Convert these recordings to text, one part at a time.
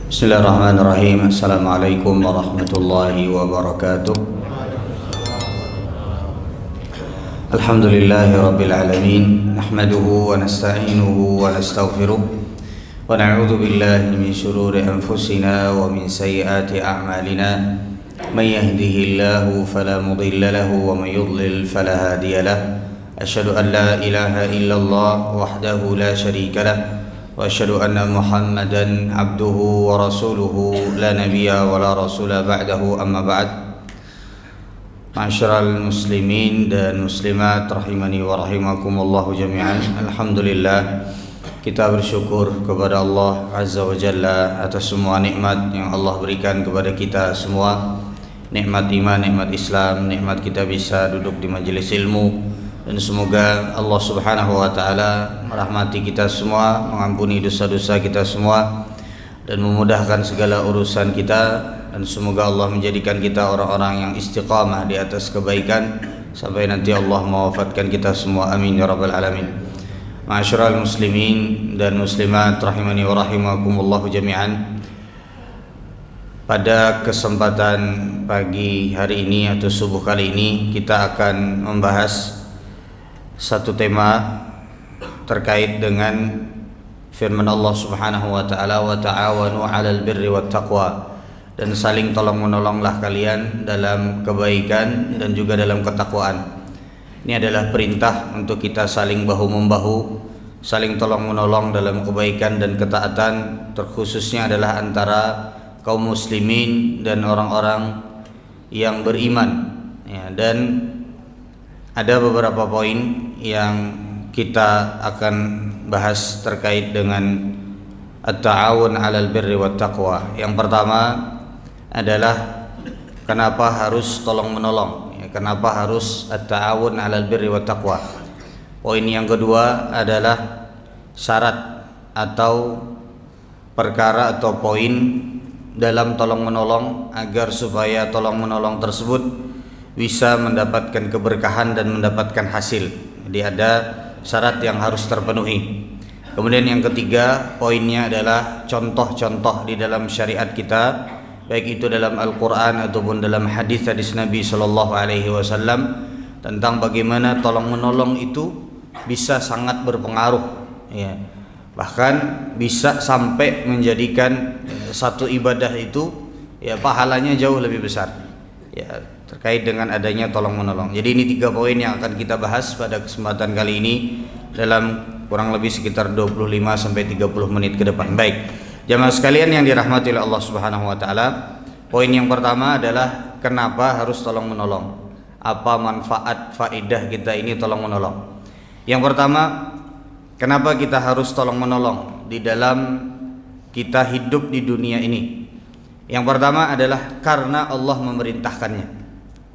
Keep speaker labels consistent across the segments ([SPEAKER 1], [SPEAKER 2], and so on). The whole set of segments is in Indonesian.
[SPEAKER 1] Bismillahirrahmanirrahim. Assalamualaikum warahmatullahi wabarakatuh. Alhamdulillahi rabbil alamin. Nahmaduhu wa nasta'inuhu wa nastaghfiruh. Wa na'udzu billahi min shururi anfusina wa min sayyiati a'malina. Man yahdihillahu fala mudilla lahu wa man yudlil fala hadiya lahu. Asyhadu an la ilaha illallah wahdahu la syarika lahu. وأشهد أن محمدا عبده ورسوله لا نبي ولا رسول بعده أما بعد. Ma'asyiral muslimin dan muslimat rahimani wa rahimakumullahu jami'an. Alhamdulillah, kita bersyukur kepada Allah Azza wa Jalla atas semua nikmat yang Allah berikan kepada kita semua. Nikmat iman, nikmat Islam, nikmat kita bisa duduk di majelis ilmu. Dan semoga Allah Subhanahu wa taala merahmati kita semua, mengampuni dosa-dosa kita semua dan memudahkan segala urusan kita, dan semoga Allah menjadikan kita orang-orang yang istiqamah di atas kebaikan sampai nanti Allah mewafatkan kita semua. Amin ya rabbal alamin. Ma'asyiral muslimin dan muslimat rahimani wa rahimakumullah jami'an. Pada kesempatan pagi hari ini atau subuh kali ini kita akan membahas satu tema terkait dengan firman Allah Subhanahu wa taala, wa ta'awanu 'alal birri wat taqwa, dan saling tolong-menolonglah kalian dalam kebaikan dan juga dalam ketakwaan. Ini adalah perintah untuk kita saling bahu-membahu, saling tolong-menolong dalam kebaikan dan ketaatan, terkhususnya adalah antara kaum muslimin dan orang-orang yang beriman. Ya, dan ada beberapa poin yang kita akan bahas terkait dengan at-ta'awun 'alal birri wat taqwa. Yang pertama adalah kenapa harus tolong-menolong, ya, kenapa harus at-ta'awun 'alal birri wat taqwa. Poin yang kedua adalah syarat atau perkara atau poin dalam tolong-menolong agar supaya tolong-menolong tersebut bisa mendapatkan keberkahan dan mendapatkan hasil. Jadi ada syarat yang harus terpenuhi. Kemudian yang ketiga poinnya adalah contoh-contoh di dalam syariat kita, baik itu dalam Al-Quran ataupun dalam hadis-hadis Nabi Sallallahu Alaihi Wasallam, tentang bagaimana tolong-menolong itu bisa sangat berpengaruh, ya. Bahkan bisa sampai menjadikan satu ibadah itu, ya, pahalanya jauh lebih besar, ya, terkait dengan adanya tolong-menolong. Jadi ini 3 poin yang akan kita bahas pada kesempatan kali ini dalam kurang lebih sekitar 25 sampai 30 menit ke depan. Baik, jamaah sekalian yang dirahmati oleh Allah Subhanahu wa taala, poin yang pertama adalah kenapa harus tolong-menolong? Apa manfaat faedah kita ini tolong-menolong? Yang pertama, kenapa kita harus tolong-menolong di dalam kita hidup di dunia ini? Yang pertama adalah karena Allah memerintahkannya.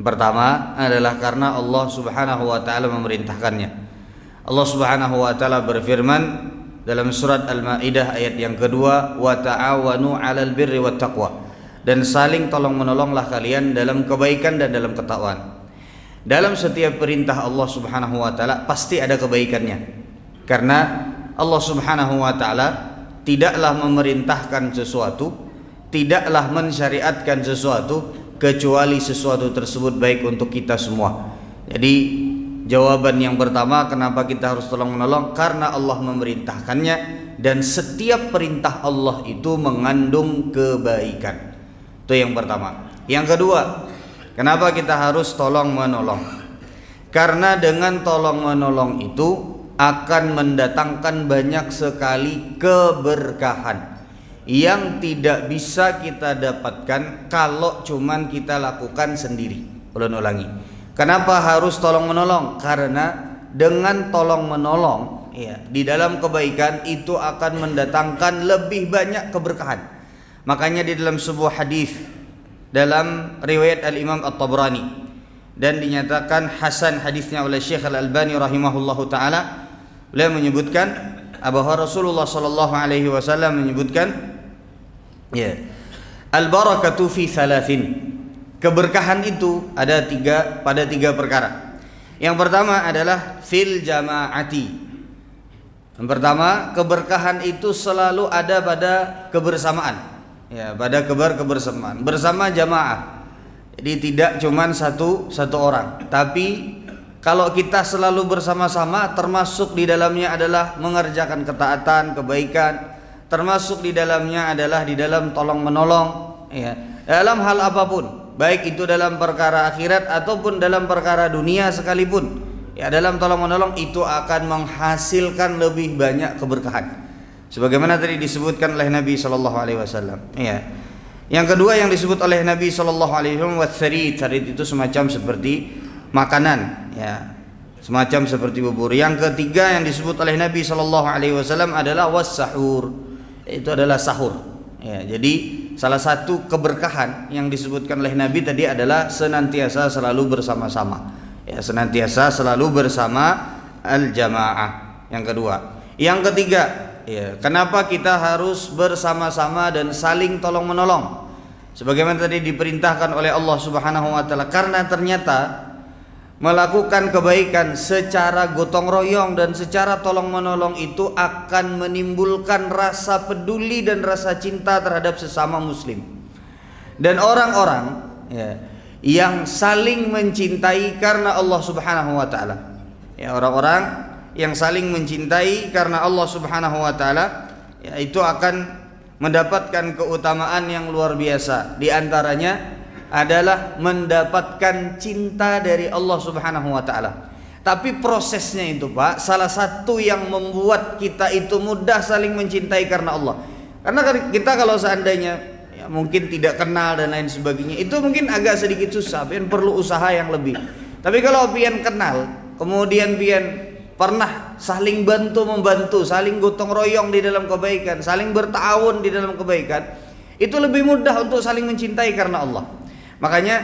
[SPEAKER 1] Pertama adalah karena Allah Subhanahu wa taala memerintahkannya. Allah Subhanahu wa taala berfirman dalam surat Al-Maidah ayat yang kedua, wa ta'awanu 'alal birri wat taqwa, dan saling tolong-menolonglah kalian dalam kebaikan dan dalam ketakwaan. Dalam setiap perintah Allah Subhanahu wa taala pasti ada kebaikannya. Karena Allah Subhanahu wa taala tidaklah memerintahkan sesuatu, tidaklah mensyariatkan sesuatu kecuali sesuatu tersebut baik untuk kita semua. Jadi jawaban yang pertama kenapa kita harus tolong-menolong, karena Allah memerintahkannya, dan setiap perintah Allah itu mengandung kebaikan. Itu yang pertama. Yang kedua, kenapa kita harus tolong-menolong? Karena dengan tolong-menolong itu akan mendatangkan banyak sekali keberkahan yang tidak bisa kita dapatkan kalau cuman kita lakukan sendiri. Ulun ulangi, kenapa harus tolong menolong? Karena dengan tolong menolong, ya, di dalam kebaikan itu akan mendatangkan lebih banyak keberkahan. Makanya di dalam sebuah hadis dalam riwayat Al-Imam At-Tabrani, dan dinyatakan hasan hadisnya oleh Syekh Al-Albani rahimahullahu taala, beliau menyebutkan bahwa Rasulullah sallallahu alaihi wasallam menyebutkan, ya, al-barakatu fi thalathin. Keberkahan itu ada pada tiga perkara. Yang pertama adalah fil jamaati. Yang pertama, keberkahan itu selalu ada pada kebersamaan. ya, pada kebersamaan bersama jamaah. Jadi tidak cuman satu orang, tapi kalau kita selalu bersama-sama, termasuk di dalamnya adalah mengerjakan ketaatan, kebaikan, termasuk di dalamnya adalah di dalam tolong menolong, ya, dalam hal apapun, baik itu dalam perkara akhirat ataupun dalam perkara dunia sekalipun, ya, dalam tolong menolong itu akan menghasilkan lebih banyak keberkahan. Sebagaimana tadi disebutkan oleh Nabi Shallallahu Alaihi Wasallam. Ya. Yang kedua yang disebut oleh Nabi Shallallahu Alaihi Wasallam, watharid itu semacam seperti makanan, ya, semacam seperti bubur. Yang ketiga yang disebut oleh Nabi Shallallahu Alaihi Wasallam adalah wassahur, itu adalah sahur. Ya, jadi salah satu keberkahan yang disebutkan oleh Nabi tadi adalah senantiasa selalu bersama-sama. Ya, senantiasa selalu bersama al-jamaah. Yang kedua, yang ketiga, ya, kenapa kita harus bersama-sama dan saling tolong menolong? Sebagaimana tadi diperintahkan oleh Allah Subhanahu wa taala, karena ternyata melakukan kebaikan secara gotong royong dan secara tolong menolong itu akan menimbulkan rasa peduli dan rasa cinta terhadap sesama muslim. Dan orang-orang, ya, yang saling mencintai karena Allah Subhanahu wa taala. Ya, orang-orang yang saling mencintai karena Allah Subhanahu wa taala, ya, itu akan mendapatkan keutamaan yang luar biasa. Di antaranya adalah mendapatkan cinta dari Allah Subhanahu wa taala. Tapi prosesnya itu, Pak, salah satu yang membuat kita itu mudah saling mencintai karena Allah. Karena kita kalau seandainya, ya, mungkin tidak kenal dan lain sebagainya, itu mungkin agak sedikit susah, pian perlu usaha yang lebih. Tapi kalau pian kenal, kemudian pian pernah saling bantu membantu, saling gotong royong di dalam kebaikan, saling bertawun di dalam kebaikan, itu lebih mudah untuk saling mencintai karena Allah. Makanya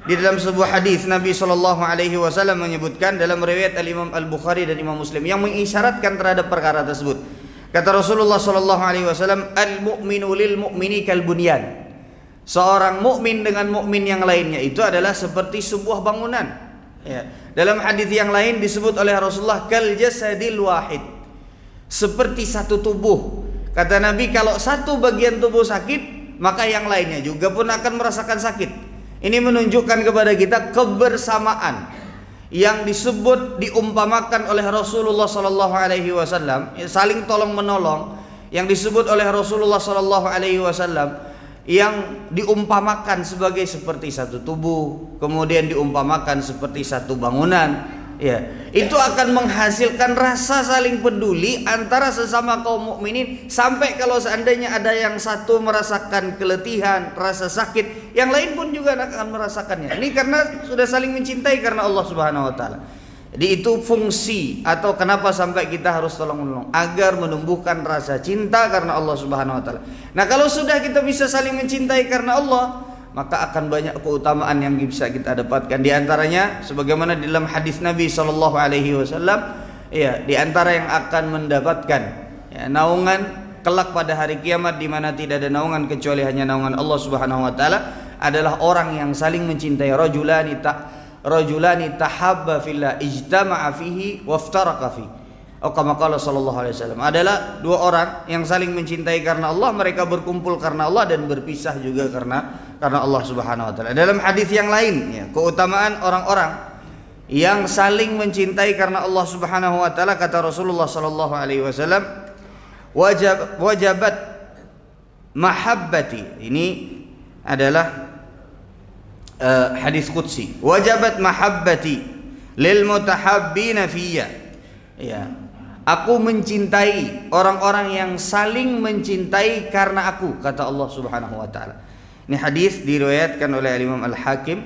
[SPEAKER 1] di dalam sebuah hadis Nabi Shallallahu Alaihi Wasallam menyebutkan dalam riwayat Al-Imam Al-Bukhari dan Imam Muslim yang mengisyaratkan terhadap perkara tersebut. Kata Rasulullah Shallallahu Alaihi Wasallam, al-mu'minu lil mu'mini kal bunyan. Seorang mukmin dengan mukmin yang lainnya itu adalah seperti sebuah bangunan. Ya. Dalam hadis yang lain disebut oleh Rasulullah kal jasadil wahid, seperti satu tubuh. Kata Nabi, kalau satu bagian tubuh sakit, maka yang lainnya juga pun akan merasakan sakit. Ini menunjukkan kepada kita kebersamaan yang disebut diumpamakan oleh Rasulullah Sallallahu Alaihi Wasallam, saling tolong menolong yang disebut oleh Rasulullah Sallallahu Alaihi Wasallam, yang diumpamakan sebagai seperti satu tubuh, kemudian diumpamakan seperti satu bangunan. Ya, itu akan menghasilkan rasa saling peduli antara sesama kaum mukminin, sampai kalau seandainya ada yang satu merasakan keletihan, rasa sakit, yang lain pun juga akan merasakannya. Ini karena sudah saling mencintai karena Allah Subhanahu wa taala. Jadi itu fungsi atau kenapa sampai kita harus tolong menolong, agar menumbuhkan rasa cinta karena Allah Subhanahu wa taala. Nah, kalau sudah kita bisa saling mencintai karena Allah, maka akan banyak keutamaan yang bisa kita dapatkan. Di antaranya sebagaimana di dalam hadis Nabi Shallallahu Alaihi Wasallam, ya, di antara yang akan mendapatkan, ya, naungan kelak pada hari kiamat di mana tidak ada naungan kecuali hanya naungan Allah Subhanahu wa taala, adalah orang yang saling mencintai. Rajulani tahabba fillah ijtama'a fihi waftaraqa fihi. Atau kama qala sallallahu alaihi wasallam, adalah dua orang yang saling mencintai karena Allah, mereka berkumpul karena Allah dan berpisah juga karena Allah Subhanahu wa taala. Dalam hadis yang lain, ya, keutamaan orang-orang yang saling mencintai karena Allah Subhanahu wa taala, kata Rasulullah sallallahu alaihi wasallam, wajabat mahabbati. Ini adalah hadis qudsi. Wajabat mahabbati lil mutahabbina fiyya. Ya. Aku mencintai orang-orang yang saling mencintai karena aku, kata Allah Subhanahu wa taala. Ini hadis diriwayatkan oleh Imam Al-Hakim,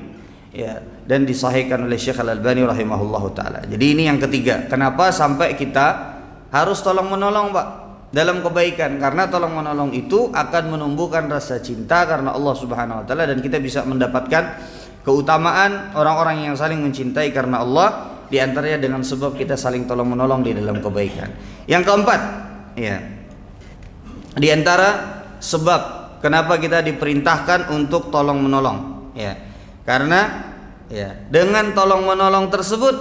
[SPEAKER 1] ya, dan disahihkan oleh Syekh Al-Albani rahimahullahu taala. Jadi ini yang ketiga, kenapa sampai kita harus tolong menolong, Pak, dalam kebaikan, karena tolong menolong itu akan menumbuhkan rasa cinta karena Allah Subhanahu wa taala, dan kita bisa mendapatkan keutamaan orang-orang yang saling mencintai karena Allah, di antaranya dengan sebab kita saling tolong menolong di dalam kebaikan. Yang keempat, ya, di antara sebab kenapa kita diperintahkan untuk tolong menolong, ya, karena, ya, dengan tolong menolong tersebut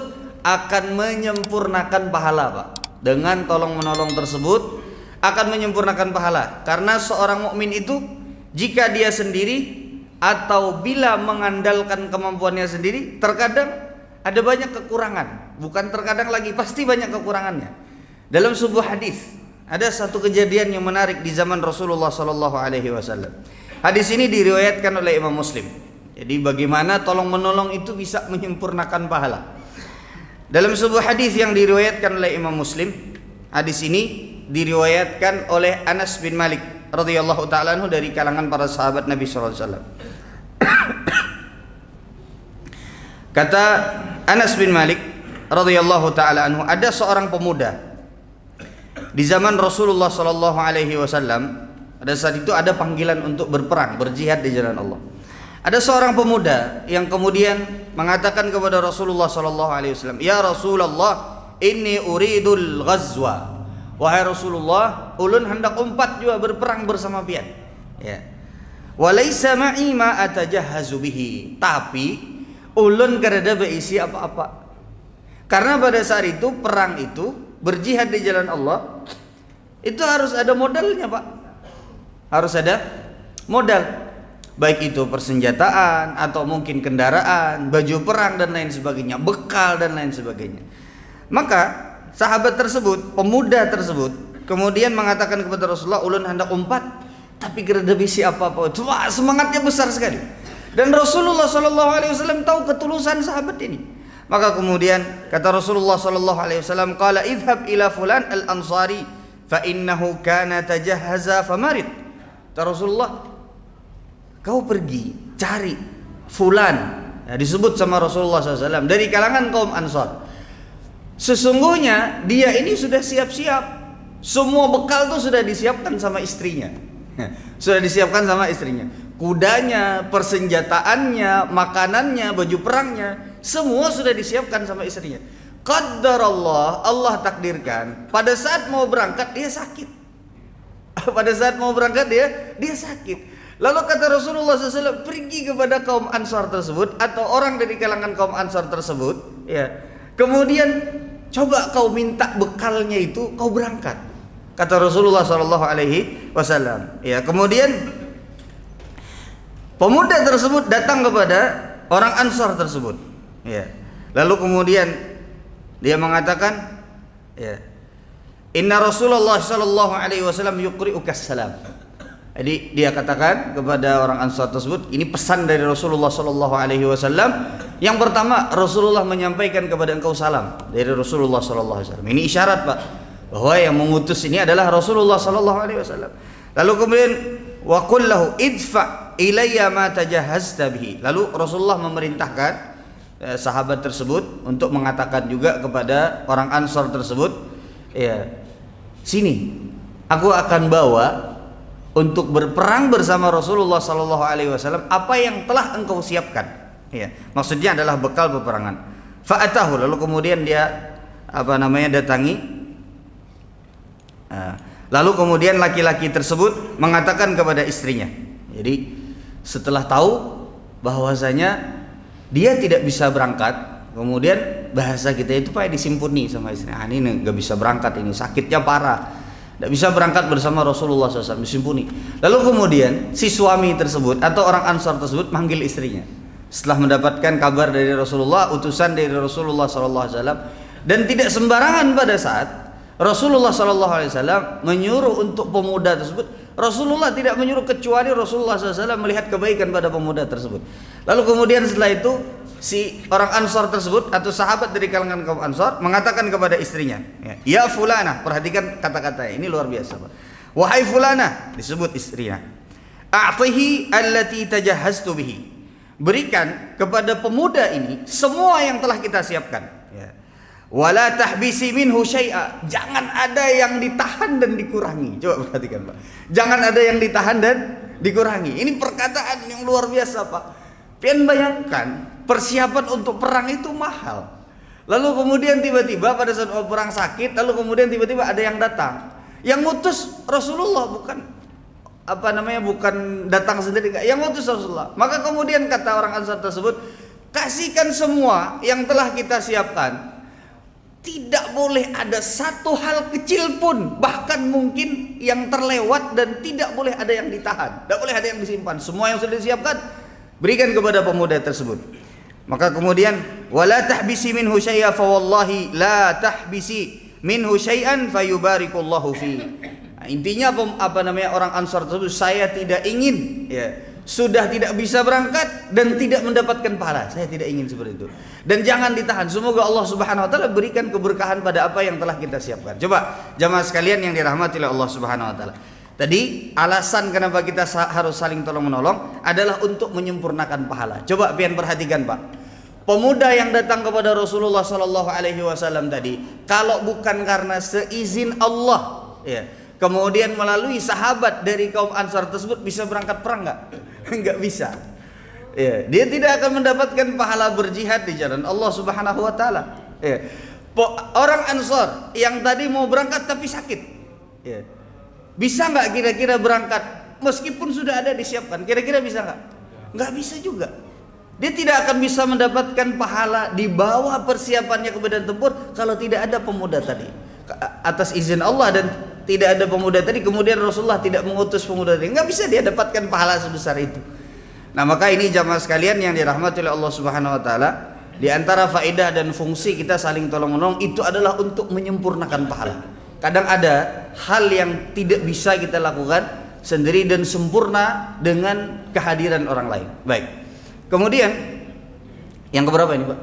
[SPEAKER 1] akan menyempurnakan pahala, Pak. Dengan tolong menolong tersebut akan menyempurnakan pahala, karena seorang mukmin itu jika dia sendiri atau bila mengandalkan kemampuannya sendiri, terkadang ada banyak kekurangan. Bukan terkadang lagi, pasti banyak kekurangannya. Dalam sebuah hadis ada satu kejadian yang menarik di zaman Rasulullah sallallahu alaihi wasallam. Hadis ini diriwayatkan oleh Imam Muslim. Jadi bagaimana tolong menolong itu bisa menyempurnakan pahala. Dalam sebuah hadis yang diriwayatkan oleh Imam Muslim, hadis ini diriwayatkan oleh Anas bin Malik radhiyallahu taala anhu dari kalangan para sahabat Nabi sallallahu alaihi wasallam. Kata Anas bin Malik radhiyallahu taala anhu, ada seorang pemuda di zaman Rasulullah sallallahu alaihi wasallam. Pada saat itu ada panggilan untuk berperang, berjihad di jalan Allah. Ada seorang pemuda yang kemudian mengatakan kepada Rasulullah sallallahu alaihi wasallam, "Ya Rasulullah, inni uridul ghazwa." Wahai Rasulullah, ulun hendak umpat juga berperang bersama pian. Ya. Walaysa ma'i ma atajahhazu bihi. Tapi ulun kada berisi apa-apa. Karena pada saat itu perang itu, berjihad di jalan Allah, itu harus ada modalnya, Pak. Harus ada modal. Baik itu persenjataan atau mungkin kendaraan, baju perang dan lain sebagainya, bekal dan lain sebagainya. Maka sahabat tersebut, pemuda tersebut, kemudian mengatakan kepada Rasulullah, ulun hendak umpat, tapi kada bisi apa-apa. Wah, semangatnya besar sekali. Dan Rasulullah sallallahu alaihi wasallam tahu ketulusan sahabat ini. Maka kemudian kata Rasulullah sallallahu alaihi wasallam, qala idhhab ila fulan al-ansari fa innahu kana tajahhaza famarid. Kata Rasulullah, kau pergi cari fulan, ya, disebut sama Rasulullah SAW dari kalangan kaum Ansar. Sesungguhnya dia ini sudah siap-siap. Semua bekal tuh sudah disiapkan sama istrinya. Sudah disiapkan sama istrinya. Kudanya, persenjataannya, makanannya, baju perangnya, semua sudah disiapkan sama istrinya. Qaddarallah, Allah takdirkan, pada saat mau berangkat dia sakit. Pada saat mau berangkat dia sakit. Lalu kata Rasulullah SAW, pergi kepada kaum Ansar tersebut atau orang dari kalangan kaum Ansar tersebut, ya. Kemudian coba kau minta bekalnya itu, kau berangkat. Kata Rasulullah SAW. Ya, kemudian pemuda tersebut datang kepada orang Ansar tersebut. Ya. Lalu kemudian dia mengatakan, ya, Inna Rasulullah SAW yuqri'ukas salam. Jadi dia katakan kepada orang Ansar tersebut, ini pesan dari Rasulullah SAW. Yang pertama, Rasulullah menyampaikan kepada engkau salam dari Rasulullah SAW. Ini isyarat, Pak, bahwa yang mengutus ini adalah Rasulullah SAW. Lalu kemudian wa qul lahu idfa ilayya ma tajahhazta bihi. Lalu Rasulullah memerintahkan sahabat tersebut untuk mengatakan juga kepada orang Ansar tersebut, ya, sini aku akan bawa untuk berperang bersama Rasulullah SAW apa yang telah engkau siapkan. Ya, maksudnya adalah bekal peperangan. Fa'atahu, lalu kemudian dia datangi. Lalu kemudian laki-laki tersebut mengatakan kepada istrinya. Jadi setelah tahu bahwasanya dia tidak bisa berangkat, kemudian bahasa kita itu Pak disimpuni sama istrinya. Ini nggak bisa berangkat, ini sakitnya parah, tidak bisa berangkat bersama Rasulullah SAW, disimpuni. Lalu kemudian si suami tersebut atau orang Ansar tersebut manggil istrinya. Setelah mendapatkan kabar dari Rasulullah, utusan dari Rasulullah SAW, dan tidak sembarangan pada saat Rasulullah SAW menyuruh untuk pemuda tersebut, Rasulullah tidak menyuruh kecuali Rasulullah SAW melihat kebaikan pada pemuda tersebut. Lalu kemudian setelah itu si orang Ansar tersebut atau sahabat dari kalangan kaum Ansar mengatakan kepada istrinya, ya fulana, perhatikan kata-katanya, ini luar biasa, Pak. Wahai fulana, disebut istrinya, a'tihi allati tajahhaztu bihi. Berikan kepada pemuda ini semua yang telah kita siapkan, ya. Wala tahbisi minhu syai'a. Jangan ada yang ditahan dan dikurangi. Coba perhatikan, Pak. Jangan ada yang ditahan dan dikurangi. Ini perkataan yang luar biasa, Pak. Pian bayangkan, persiapan untuk perang itu mahal. Lalu kemudian tiba-tiba pada saat perang sakit, lalu kemudian tiba-tiba ada yang datang. Yang ngutus Rasulullah, bukan datang sendiri, yang ngutus Rasulullah. Maka kemudian kata orang Ansar tersebut, kasihkan semua yang telah kita siapkan. tidak boleh ada satu hal kecil pun, bahkan mungkin yang terlewat, dan tidak boleh ada yang ditahan, tidak boleh ada yang disimpan. Semua yang sudah disiapkan berikan kepada pemuda tersebut. Maka kemudian wala tahbisi minhu syai'a fa wallahi la tahbisi minhu syai'an fayubarikullahu fi. Nah, intinya orang Ansar tersebut, saya tidak ingin sudah tidak bisa berangkat dan tidak mendapatkan pahala. Saya tidak ingin seperti itu. Dan jangan ditahan. Semoga Allah Subhanahu wa taala berikan keberkahan pada apa yang telah kita siapkan. Coba jamaah sekalian yang dirahmati oleh Allah Subhanahu wa taala. Tadi alasan kenapa kita harus saling tolong menolong adalah untuk menyempurnakan pahala. Coba pian perhatikan, Pak. Pemuda yang datang kepada Rasulullah sallallahu alaihi wasallam tadi, kalau bukan karena seizin Allah, kemudian melalui sahabat dari kaum Ansar tersebut, bisa berangkat perang enggak? Enggak bisa. Dia tidak akan mendapatkan pahala berjihad di jalan Allah Subhanahu wa taala. Orang Ansar yang tadi mau berangkat tapi sakit. Bisa enggak kira-kira berangkat meskipun sudah ada disiapkan? Kira-kira bisa enggak? Enggak bisa juga. Dia tidak akan bisa mendapatkan pahala di bawah persiapannya ke medan tempur kalau tidak ada pemuda tadi. Atas izin Allah dan tidak ada pemuda tadi, kemudian Rasulullah tidak mengutus pemuda tadi, nggak bisa dia dapatkan pahala sebesar itu. Nah, maka ini jamaah sekalian yang dirahmati oleh Allah Subhanahu wa taala, di antara faedah dan fungsi kita saling tolong menolong itu adalah untuk menyempurnakan pahala. Kadang ada hal yang tidak bisa kita lakukan sendiri dan sempurna dengan kehadiran orang lain. Baik. Kemudian yang keberapa ini, Pak?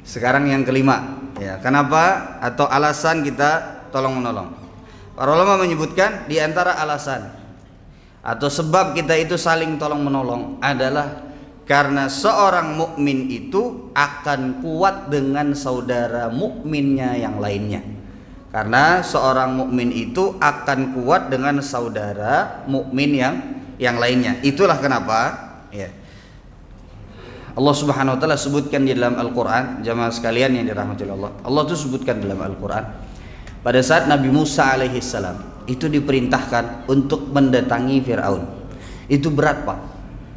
[SPEAKER 1] Sekarang yang kelima. Kenapa atau alasan kita tolong menolong? Para ulama menyebutkan di antara alasan atau sebab kita itu saling tolong menolong adalah karena seorang mukmin itu akan kuat dengan saudara mukminnya yang lainnya. Karena seorang mukmin itu akan kuat dengan saudara mukmin yang lainnya. Itulah kenapa Allah Subhanahu wa taala sebutkan di dalam Al-Qur'an, jamaah sekalian yang dirahmati Allah. Allah itu sebutkan dalam Al-Qur'an pada saat Nabi Musa alaihi salam itu diperintahkan untuk mendatangi Firaun. Itu berat, Pak.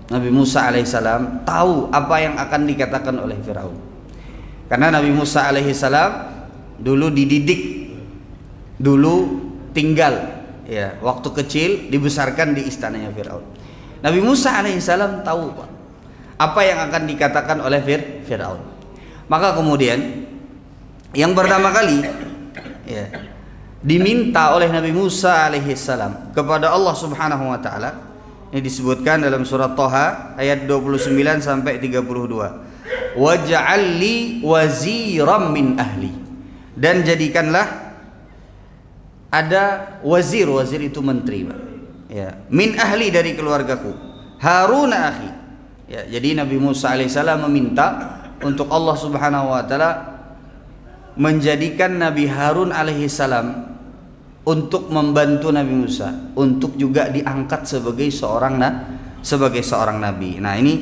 [SPEAKER 1] Nabi Musa alaihi salam tahu apa yang akan dikatakan oleh Firaun. Karena Nabi Musa alaihi salam dulu dididik, dulu tinggal waktu kecil dibesarkan di istananya Firaun. Nabi Musa alaihissalam tahu, Pak, apa yang akan dikatakan oleh Firaun. Maka kemudian yang pertama kali diminta oleh Nabi Musa alaihissalam kepada Allah Subhanahu wa taala, ini disebutkan dalam surat Thaha ayat 29 sampai 32. Waj'al li waziran min ahli. Dan jadikanlah ada wazir itu menteri, Pak. Min ahli, dari keluargaku, Harun akhi. Jadi Nabi Musa alaihissalam meminta untuk Allah Subhanahu wa taala menjadikan Nabi Harun alaihissalam untuk membantu Nabi Musa, untuk juga diangkat sebagai seorang nabi. Nah, ini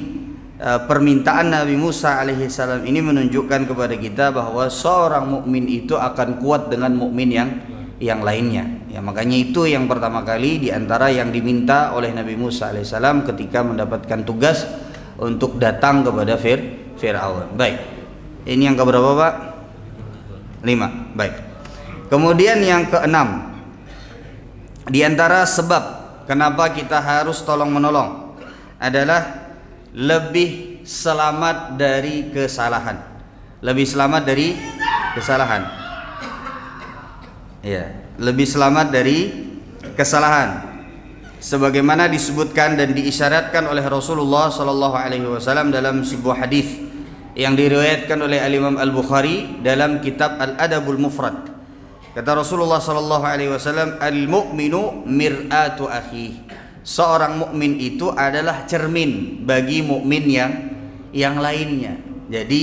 [SPEAKER 1] permintaan Nabi Musa alaihissalam ini menunjukkan kepada kita bahwa seorang mukmin itu akan kuat dengan mukmin yang lainnya. Makanya itu yang pertama kali diantara yang diminta oleh Nabi Musa alaihissalam ketika mendapatkan tugas untuk datang kepada Fir'aun. Baik, ini yang keberapa, Pak? 5. Baik. Kemudian yang keenam, diantara sebab kenapa kita harus tolong menolong adalah lebih selamat dari kesalahan. Lebih selamat dari kesalahan. Lebih selamat dari kesalahan. Sebagaimana disebutkan dan diisyaratkan oleh Rasulullah sallallahu alaihi wasallam dalam sebuah hadis yang diriwayatkan oleh Al-Imam Al-Bukhari dalam kitab Al-Adabul Mufrad. Kata Rasulullah sallallahu alaihi wasallam, "Al-mu'minu mir'atu akhi." Seorang mukmin itu adalah cermin bagi mukmin yang lainnya. Jadi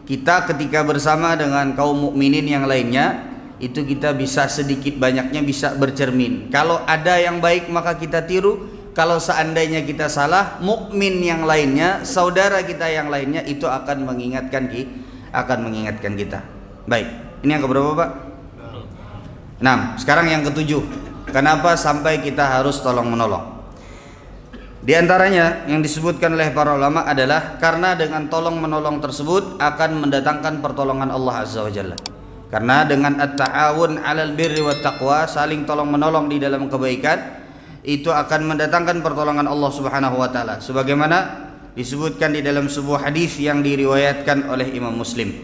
[SPEAKER 1] kita ketika bersama dengan kaum mukminin yang lainnya, itu kita bisa sedikit banyaknya bisa bercermin. Kalau ada yang baik maka kita tiru. Kalau seandainya kita salah, mukmin yang lainnya, saudara kita yang lainnya itu akan mengingatkan kita. Baik, ini yang keberapa, Pak? 6. Sekarang yang ketujuh. Kenapa sampai kita harus tolong menolong? Di antaranya yang disebutkan oleh para ulama adalah karena dengan tolong menolong tersebut akan mendatangkan pertolongan Allah Azza wa Jalla. Karena dengan at-ta'awun 'alal birri wat taqwa, saling tolong menolong di dalam kebaikan, itu akan mendatangkan pertolongan Allah Subhanahu wa taala. Sebagaimana disebutkan di dalam sebuah hadis yang diriwayatkan oleh Imam Muslim.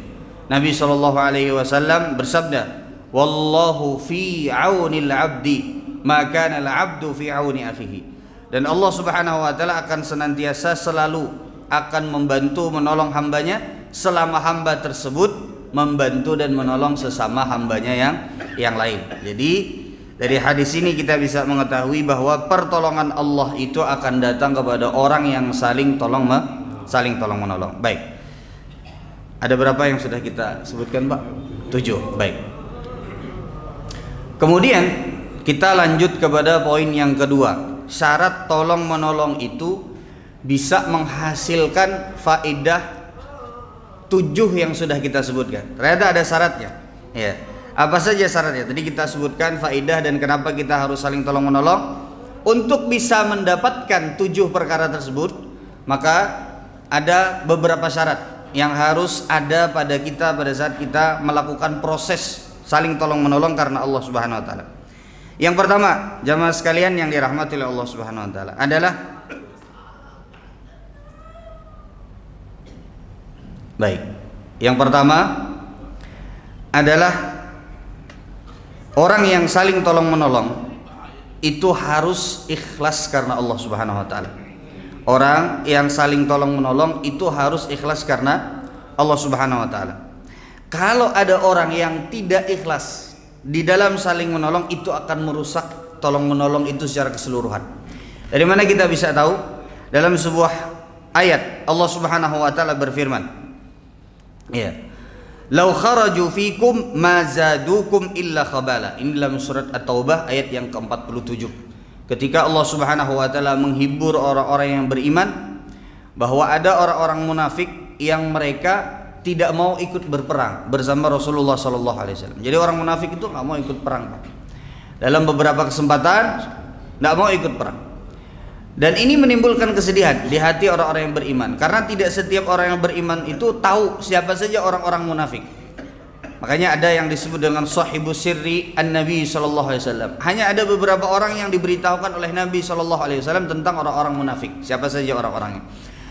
[SPEAKER 1] Nabi sallallahu alaihi wasallam bersabda, "Wallahu fi 'aunil 'abdi ma kana al-'abdu fi 'auni akhihi." Dan Allah Subhanahu wa taala akan senantiasa selalu akan membantu menolong hambanya selama hamba tersebut membantu dan menolong sesama hambanya yang lain. Jadi dari hadis ini kita bisa mengetahui bahwa pertolongan Allah itu akan datang kepada orang yang saling tolong menolong. Baik. Ada berapa yang sudah kita sebutkan, Pak? 7. Baik. Kemudian kita lanjut kepada poin yang kedua. Syarat tolong menolong itu bisa menghasilkan faedah 7 yang sudah kita sebutkan. Ternyata ada syaratnya. Ya. Apa saja syaratnya? Tadi kita sebutkan faedah dan kenapa kita harus saling tolong menolong. Untuk bisa mendapatkan 7 perkara tersebut, maka ada beberapa syarat yang harus ada pada kita pada saat kita melakukan proses saling tolong menolong karena Allah Subhanahu wa taala. Yang pertama, jamaah sekalian yang dirahmati oleh Allah Subhanahu wa taala, adalah baik. Yang pertama adalah orang yang saling tolong menolong itu harus ikhlas karena Allah Subhanahu wa taala. Orang yang saling tolong menolong itu harus ikhlas karena Allah Subhanahu wa taala. Kalau ada orang yang tidak ikhlas di dalam saling menolong, itu akan merusak tolong menolong itu secara keseluruhan. Dari mana kita bisa tahu? Dalam sebuah ayat Allah Subhanahu wa taala berfirman, ya, "Lau kharaju fikum ma zadukum illa khabala." Ini dalam surat At-Taubah ayat yang ke-47. Ketika Allah Subhanahu wa taala menghibur orang-orang yang beriman bahwa ada orang-orang munafik yang mereka tidak mau ikut berperang bersama Rasulullah sallallahu alaihi wasallam. Jadi orang munafik itu enggak mau ikut perang. Dalam beberapa kesempatan enggak mau ikut perang. Dan ini menimbulkan kesedihan di hati orang-orang yang beriman, karena tidak setiap orang yang beriman itu tahu siapa saja orang-orang munafik. Makanya ada yang disebut dengan sahibus sirri an-nabi sallallahu alaihi wasallam. Hanya ada beberapa orang yang diberitahukan oleh Nabi sallallahu alaihi wasallam tentang orang-orang munafik, siapa saja orang-orangnya.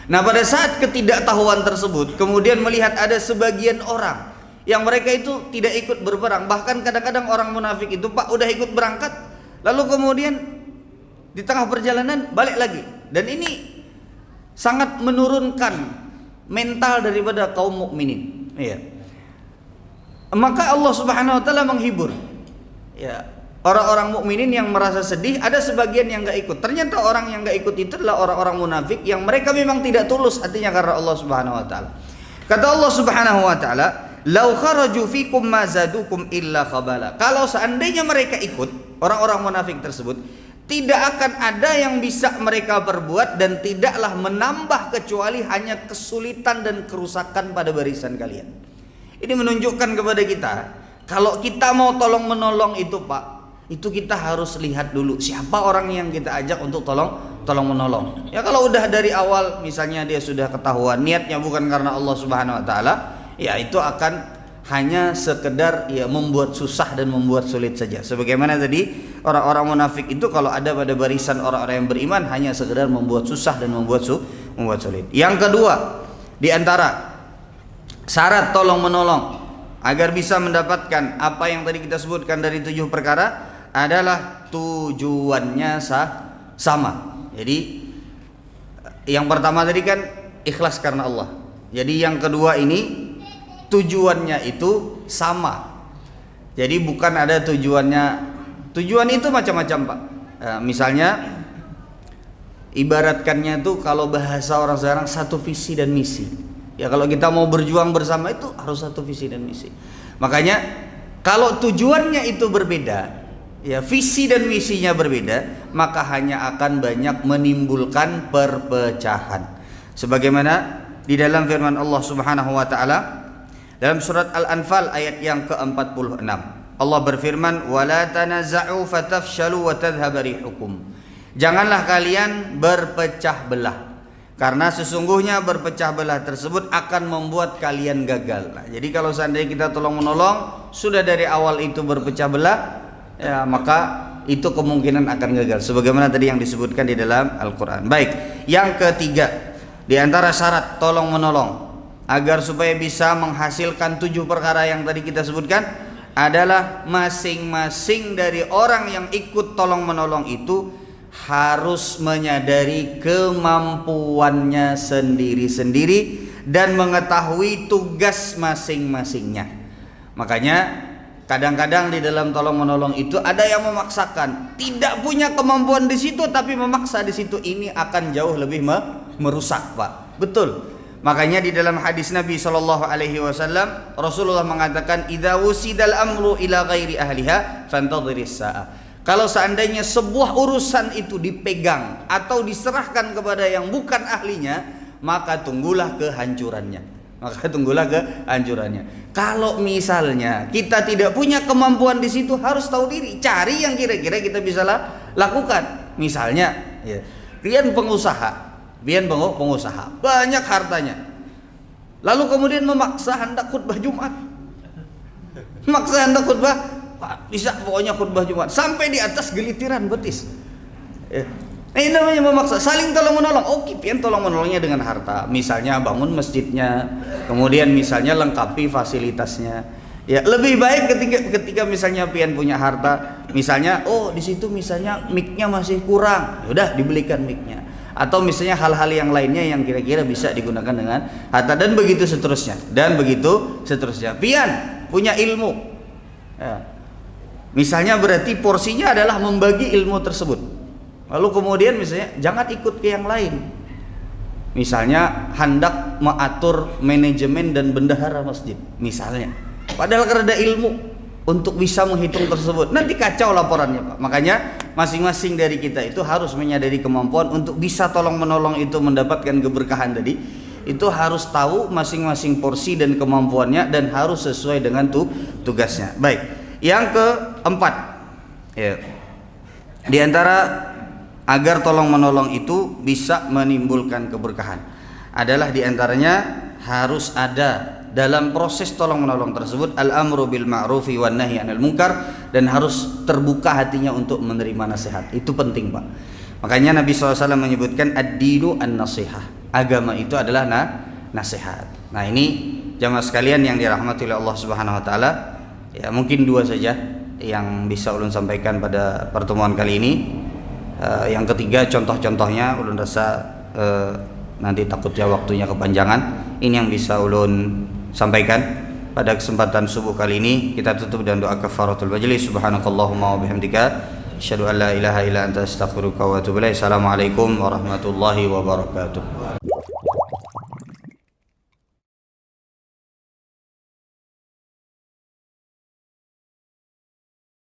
[SPEAKER 1] Nah, pada saat ketidaktahuan tersebut, kemudian melihat ada sebagian orang yang mereka itu tidak ikut berperang, bahkan kadang-kadang orang munafik itu, Pak, udah ikut berangkat, lalu kemudian di tengah perjalanan balik lagi. Dan ini sangat menurunkan mental daripada kaum mukminin. Iya. Maka Allah Subhanahu wa taala menghibur. Ya, orang-orang mukminin yang merasa sedih, ada sebagian yang enggak ikut. Ternyata orang yang enggak ikut itu adalah orang-orang munafik yang mereka memang tidak tulus hatinya karena Allah Subhanahu wa taala. Kata Allah Subhanahu wa taala, "Lau kharaju fikum ma zadukum illa khabala." Kalau seandainya mereka ikut, orang-orang munafik tersebut, tidak akan ada yang bisa mereka perbuat dan tidaklah menambah kecuali hanya kesulitan dan kerusakan pada barisan kalian. Ini menunjukkan kepada kita, kalau kita mau tolong menolong itu, Pak, itu kita harus lihat dulu siapa orang yang kita ajak untuk tolong menolong. Ya, kalau udah dari awal misalnya dia sudah ketahuan niatnya bukan karena Allah Subhanahu wa taala, ya itu akan hanya sekedar ya membuat susah dan membuat sulit saja. Sebagaimana tadi orang-orang munafik itu kalau ada pada barisan orang-orang yang beriman hanya sekedar membuat susah dan membuat sulit. Yang kedua, di antara syarat tolong menolong agar bisa mendapatkan apa yang tadi kita sebutkan dari 7 perkara adalah tujuannya sama. Jadi yang pertama tadi kan ikhlas karena Allah. Jadi yang kedua ini tujuannya itu sama. Jadi bukan ada tujuan itu macam-macam, Pak. Misalnya ibaratkannya tuh kalau bahasa orang sekarang satu visi dan misi. Ya, kalau kita mau berjuang bersama itu harus satu visi dan misi. Makanya kalau tujuannya itu berbeda, ya visi dan misinya berbeda, maka hanya akan banyak menimbulkan perpecahan. Sebagaimana di dalam firman Allah Subhanahu wa taala dalam surat Al-Anfal ayat yang ke-46. Allah berfirman, "Wala tanaza'u fatafshalu wa tadhhab rihukum." Janganlah kalian berpecah belah, karena sesungguhnya berpecah belah tersebut akan membuat kalian gagal. Nah, jadi kalau seandainya kita tolong menolong sudah dari awal itu berpecah belah, ya maka itu kemungkinan akan gagal, sebagaimana tadi yang disebutkan di dalam Al-Quran. Baik, yang ketiga di antara syarat tolong menolong agar supaya bisa menghasilkan 7 perkara yang tadi kita sebutkan adalah masing-masing dari orang yang ikut tolong menolong itu harus menyadari kemampuannya sendiri-sendiri dan mengetahui tugas masing-masingnya. Makanya kadang-kadang di dalam tolong menolong itu ada yang memaksakan, tidak punya kemampuan di situ tapi memaksa di situ, ini akan jauh lebih merusak, Pak. Betul. Makanya di dalam hadis Nabi SAW Rasulullah mengatakan, idza wusidal amru ila ghairi ahliha fantadhiris sa'ah. Kalau seandainya sebuah urusan itu dipegang atau diserahkan kepada yang bukan ahlinya, maka tunggulah kehancurannya. Kalau misalnya kita tidak punya kemampuan di situ, harus tahu diri, cari yang kira-kira kita bisa lakukan. Misalnya, ya, pian pengusaha banyak hartanya, lalu kemudian memaksa hendak khutbah Jumat, Pak, bisa pokoknya khutbah Jumat sampai di atas gelitiran betis. Ini namanya memaksa. Saling tolong menolong. Oke, pian tolong menolongnya dengan harta. Misalnya bangun masjidnya, kemudian misalnya lengkapi fasilitasnya. Ya, lebih baik ketika misalnya pian punya harta, misalnya di situ misalnya mic-nya masih kurang, udah dibelikan mic-nya. Atau misalnya hal-hal yang lainnya yang kira-kira bisa digunakan dengan harta, dan begitu seterusnya. Pian punya ilmu. Ya. Misalnya berarti porsinya adalah membagi ilmu tersebut. Lalu kemudian misalnya jangan ikut ke yang lain. Misalnya hendak mengatur manajemen dan bendahara masjid misalnya. Padahal karena ada ilmu untuk bisa menghitung tersebut, nanti kacau laporannya, Pak. Makanya masing-masing dari kita itu harus menyadari kemampuan untuk bisa tolong menolong itu mendapatkan keberkahan tadi. Itu harus tahu masing-masing porsi dan kemampuannya dan harus sesuai dengan tugasnya. Baik, yang keempat, ya, di antara agar tolong menolong itu bisa menimbulkan keberkahan adalah di antaranya harus ada dalam proses tolong menolong tersebut al-amru bil ma'rufi wan nahyi 'anil munkar, dan harus terbuka hatinya untuk menerima nasihat. Itu penting, Pak. Makanya Nabi SAW menyebutkan ad-dinu an-nasihah. Agama itu adalah nasihat. Nah, ini jamaah sekalian yang dirahmati oleh Allah Subhanahu wa taala, ya mungkin 2 saja yang bisa ulun sampaikan pada pertemuan kali ini. Yang ketiga contoh-contohnya ulun rasa nanti takutnya waktunya kepanjangan. Ini yang bisa ulun sampaikan pada kesempatan subuh kali ini. Kita tutup dengan doa kafaratul majlis. Subhanakallahumma wa bihamdika asyhadu an la ilaha illa anta astaghfiruka wa atubu ilaik. Assalamualaikum warahmatullahi wabarakatuh.